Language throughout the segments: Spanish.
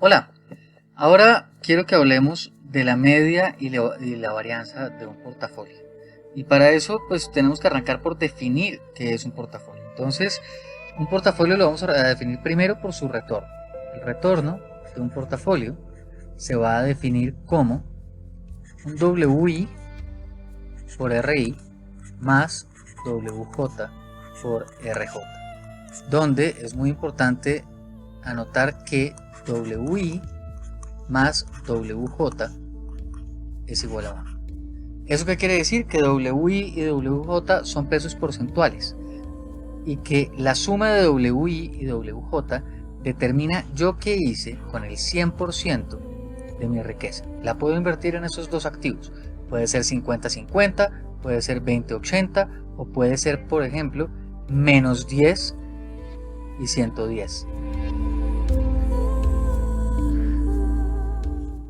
Hola, ahora quiero que hablemos de la media y la varianza de un portafolio. Y para eso pues tenemos que arrancar por definir qué es un portafolio. Entonces, un portafolio lo vamos a definir primero por su retorno. El retorno de un portafolio se va a definir como un WI por RI más WJ por RJ, donde es muy importante anotar que WI más WJ es igual a 1. ¿Eso qué quiere decir? Que WI y WJ son pesos porcentuales y que la suma de WI y WJ determina yo qué hice con el 100% de mi riqueza. La puedo invertir en esos dos activos. Puede ser 50-50, puede ser 20-80 o puede ser, por ejemplo, menos 10 y 110.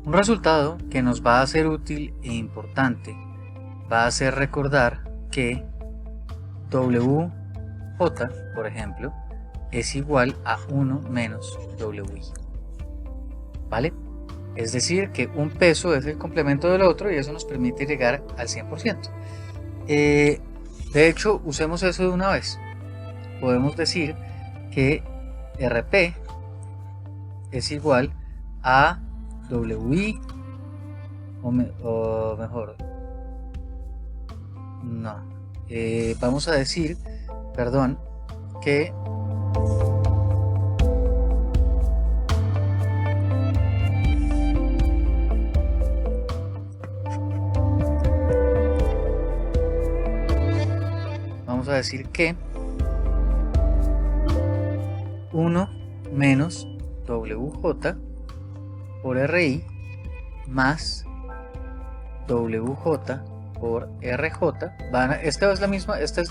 Un resultado que nos va a ser útil e importante va a ser recordar que WJ, por ejemplo, es igual a 1 menos WI. ¿Vale? Es decir, que un peso es el complemento del otro y eso nos permite llegar al 100%. De hecho, usemos eso de una vez. Podemos decir que RP es igual a WI o mejor, no, vamos a decir, perdón, que vamos a decir que 1 menos WJ por RI más WJ por RJ. Esta es la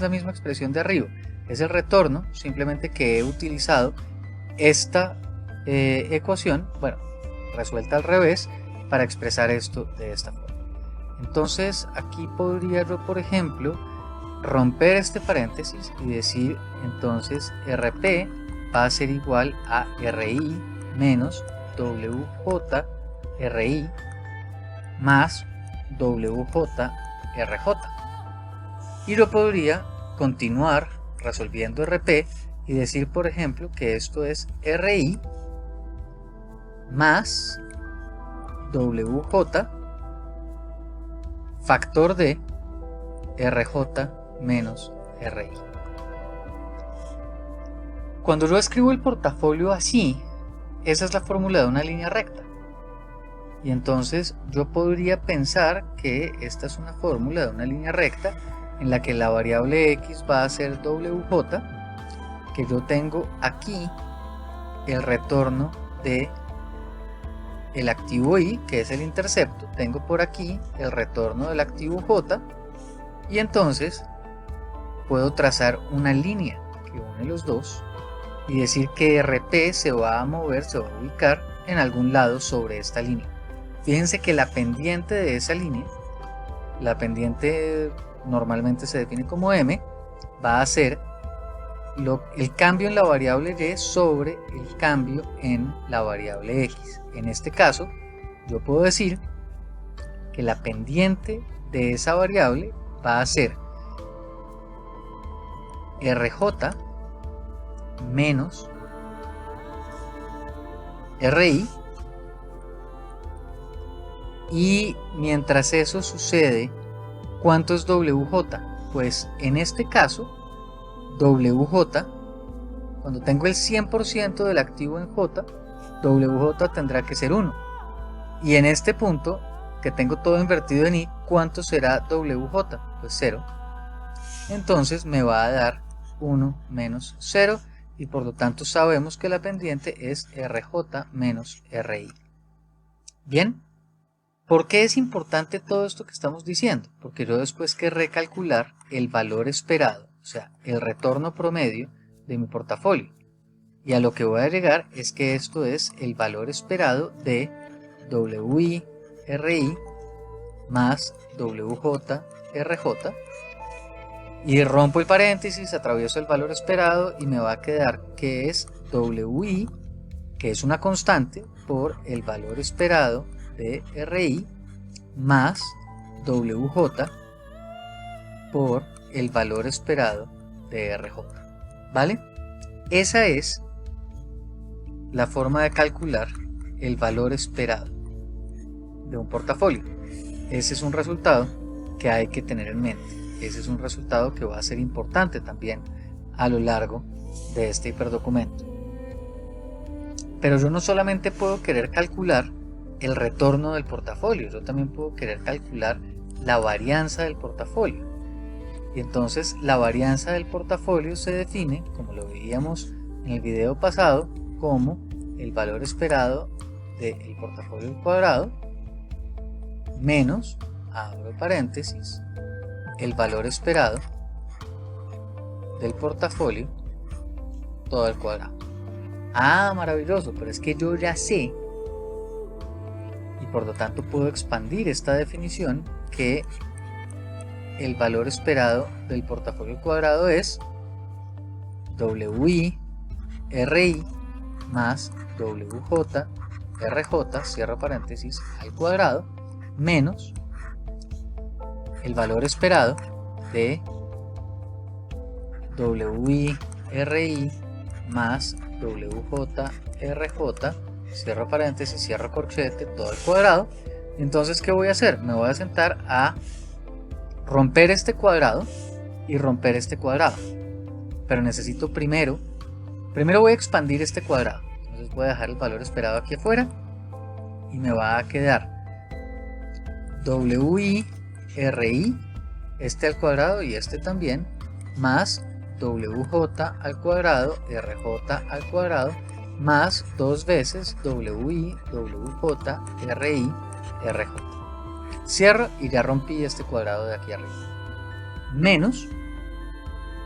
misma expresión de arriba. Es el retorno, simplemente que he utilizado esta ecuación, bueno, resuelta al revés, para expresar esto de esta forma. Entonces aquí podría yo, por ejemplo, romper este paréntesis y decir entonces RP va a ser igual a RI menos WJ RI más WJ RJ. Y yo podría continuar resolviendo RP y decir, por ejemplo, que esto es RI más WJ factor de RJ menos RI. Cuando yo escribo el portafolio así, esa es la fórmula de una línea recta. Y entonces yo podría pensar que esta es una fórmula de una línea recta en la que la variable X va a ser WJ, que yo tengo aquí el retorno de el activo Y, que es el intercepto, tengo por aquí el retorno del activo J, y entonces puedo trazar una línea que une los dos y decir que RP se va a mover, se va a ubicar en algún lado sobre esta línea. Fíjense que la pendiente de esa línea, la pendiente normalmente se define como M, va a ser el cambio en la variable Y sobre el cambio en la variable X. En este caso, yo puedo decir que la pendiente de esa variable va a ser RJ menos RI, y mientras eso sucede, ¿cuánto es WJ? Pues en este caso, WJ, cuando tengo el 100% del activo en J, WJ tendrá que ser 1. Y en este punto, que tengo todo invertido en I, ¿cuánto será WJ? Pues 0. Entonces me va a dar 1 menos 0 y por lo tanto sabemos que la pendiente es RJ menos RI. Bien. ¿Por qué es importante todo esto que estamos diciendo? Porque yo después querré calcular el valor esperado, o sea, el retorno promedio de mi portafolio. Y a lo que voy a llegar es que esto es el valor esperado de WI RI más WJ RJ. Y rompo el paréntesis, atravieso el valor esperado y me va a quedar que es WI, que es una constante, por el valor esperado de RI más WJ por el valor esperado de RJ, ¿vale? Esa es la forma de calcular el valor esperado de un portafolio. Ese es un resultado que hay que tener en mente. Ese es un resultado que va a ser importante también a lo largo de este hiperdocumento. Pero yo no solamente puedo querer calcular el retorno del portafolio, yo también puedo querer calcular la varianza del portafolio. Y entonces la varianza del portafolio se define, como lo veíamos en el video pasado, como el valor esperado del portafolio al cuadrado menos, abro paréntesis, el valor esperado del portafolio todo al cuadrado. Ah, maravilloso, pero es que yo ya sé, y por lo tanto puedo expandir esta definición, que el valor esperado del portafolio al cuadrado es WI RI más WJ RJ, cierro paréntesis, al cuadrado, menos el valor esperado de WI RI más WJ RJ, cierro paréntesis, cierro corchete, todo al cuadrado. Entonces, ¿qué voy a hacer? Me voy a sentar a romper este cuadrado y romper este cuadrado. Pero necesito primero voy a expandir este cuadrado. Entonces voy a dejar el valor esperado aquí afuera y me va a quedar WI RI, este al cuadrado y este también, más WJ al cuadrado, RJ al cuadrado, más dos veces WI, WJ, RI, RJ. Cierro y ya rompí este cuadrado de aquí arriba. Menos,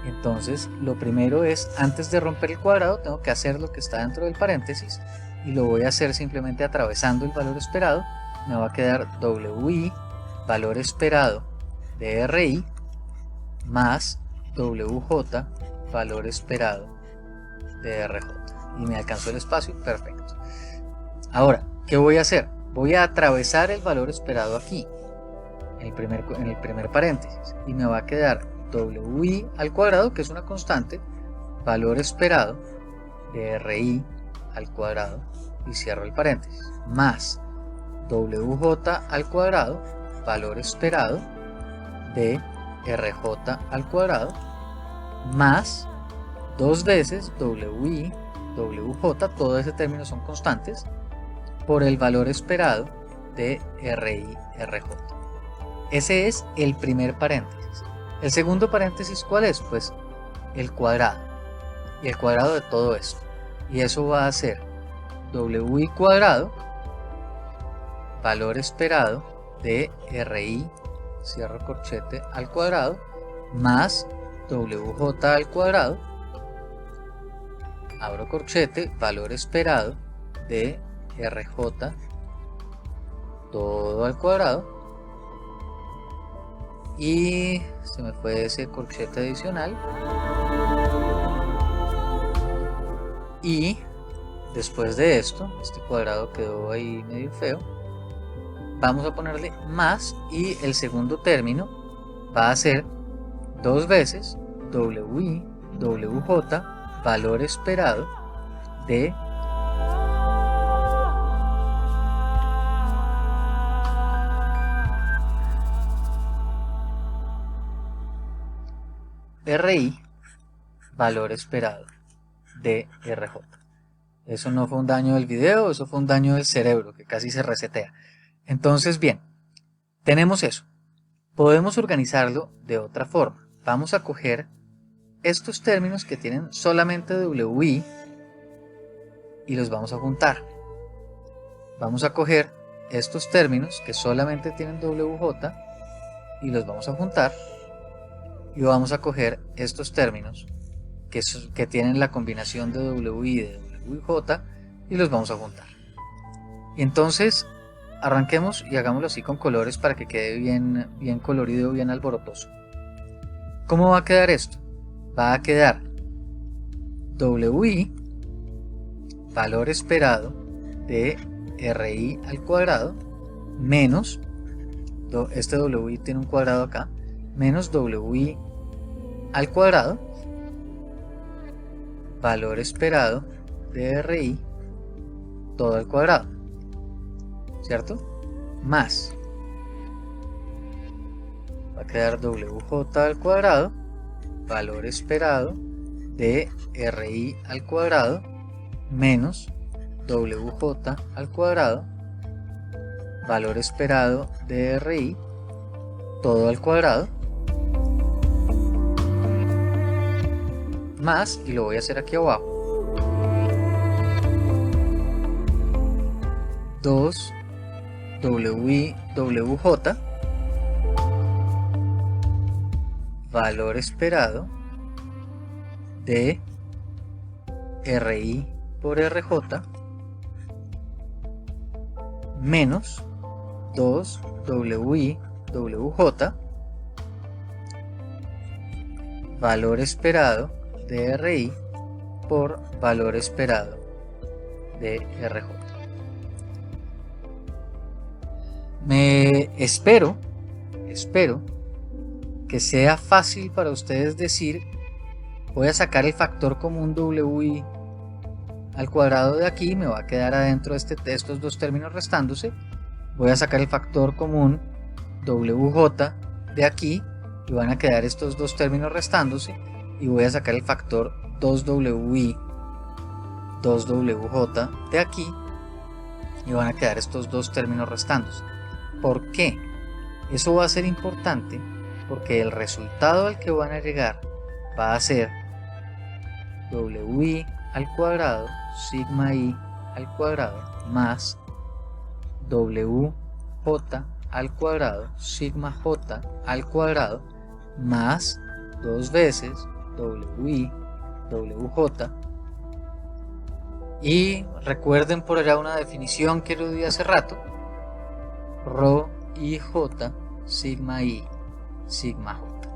entonces lo primero es, antes de romper el cuadrado, tengo que hacer lo que está dentro del paréntesis y lo voy a hacer simplemente atravesando el valor esperado. Me va a quedar WI, valor esperado de RI, más WJ, valor esperado de RJ. Y me alcanzó el espacio, perfecto. Ahora, ¿qué voy a hacer? Voy a atravesar el valor esperado aquí, en el primer paréntesis, y me va a quedar WI al cuadrado, que es una constante, valor esperado de RI al cuadrado, y cierro el paréntesis, más WJ al cuadrado, valor esperado de RJ al cuadrado, más dos veces WI, WJ, todo ese término son constantes, por el valor esperado de RI, RJ. Ese es el primer paréntesis. El segundo paréntesis, ¿cuál es? Pues el cuadrado. Y el cuadrado de todo esto. Y eso va a ser WI cuadrado, valor esperado de RI, cierro corchete, al cuadrado, más WJ al cuadrado, abro corchete, valor esperado de RJ, todo al cuadrado, y se me fue ese corchete adicional, y después de esto, este cuadrado quedó ahí medio feo, vamos a ponerle más, y el segundo término va a ser dos veces WI, WJ, valor esperado de RI, valor esperado de RJ. Eso no fue un daño del video, eso fue un daño del cerebro que casi se resetea. Entonces, bien, tenemos eso. Podemos organizarlo de otra forma. Vamos a coger estos términos que tienen solamente WI y los vamos a juntar. Vamos a coger estos términos que solamente tienen WJ y los vamos a juntar. Y vamos a coger estos términos que tienen la combinación de WI y de WJ y los vamos a juntar. Y entonces arranquemos y hagámoslo así con colores para que quede bien colorido, bien alborotoso. ¿Cómo va a quedar esto? Va a quedar WI, valor esperado de RI al cuadrado menos, este WI tiene un cuadrado acá, menos WI al cuadrado, valor esperado de RI, todo al cuadrado, ¿cierto? Más, va a quedar WJ al cuadrado, valor esperado de RI al cuadrado, menos WJ al cuadrado, valor esperado de RI, todo al cuadrado, más, y lo voy a hacer aquí abajo, 2 WI WJ, valor esperado de RI por RJ, menos 2 WI WJ, valor esperado de RI por valor esperado de RJ. Espero que sea fácil para ustedes decir, voy a sacar el factor común WI al cuadrado de aquí, me va a quedar adentro de estos dos términos restándose, voy a sacar el factor común WJ de aquí y van a quedar estos dos términos restándose, y voy a sacar el factor 2WI 2WJ de aquí y van a quedar estos dos términos restándose. ¿Por qué? Eso va a ser importante porque el resultado al que van a llegar va a ser WI al cuadrado sigma I al cuadrado más WJ al cuadrado sigma J al cuadrado más dos veces WI WJ, y recuerden por allá una definición que lo di hace rato, ρ IJ sigma I sigma J.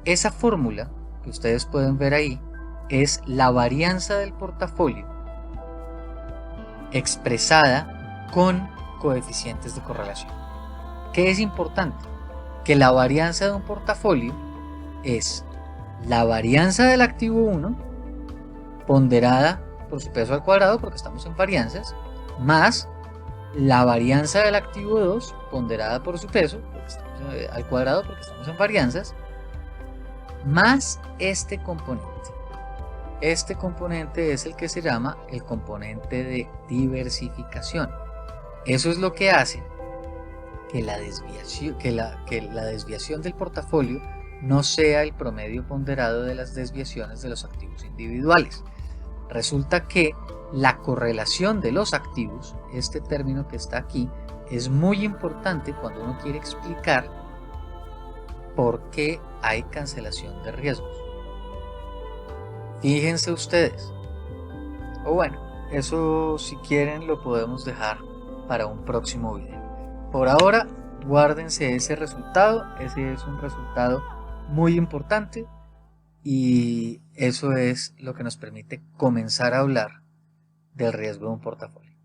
Esa fórmula que ustedes pueden ver ahí es la varianza del portafolio expresada con coeficientes de correlación. ¿Qué es importante? Que la varianza de un portafolio es la varianza del activo 1 ponderada por su peso al cuadrado, porque estamos en varianzas, más la varianza del activo 2 ponderada por su peso al cuadrado, porque estamos en varianzas, más este componente. Este componente es el que se llama el componente de diversificación. Eso es lo que hace que la desviación del portafolio no sea el promedio ponderado de las desviaciones de los activos individuales. Resulta que la correlación de los activos, este término que está aquí, es muy importante cuando uno quiere explicar por qué hay cancelación de riesgos. Fíjense ustedes. O bueno, eso si quieren lo podemos dejar para un próximo video. Por ahora, guárdense ese resultado. Ese es un resultado muy importante y eso es lo que nos permite comenzar a hablar del riesgo de un portafolio.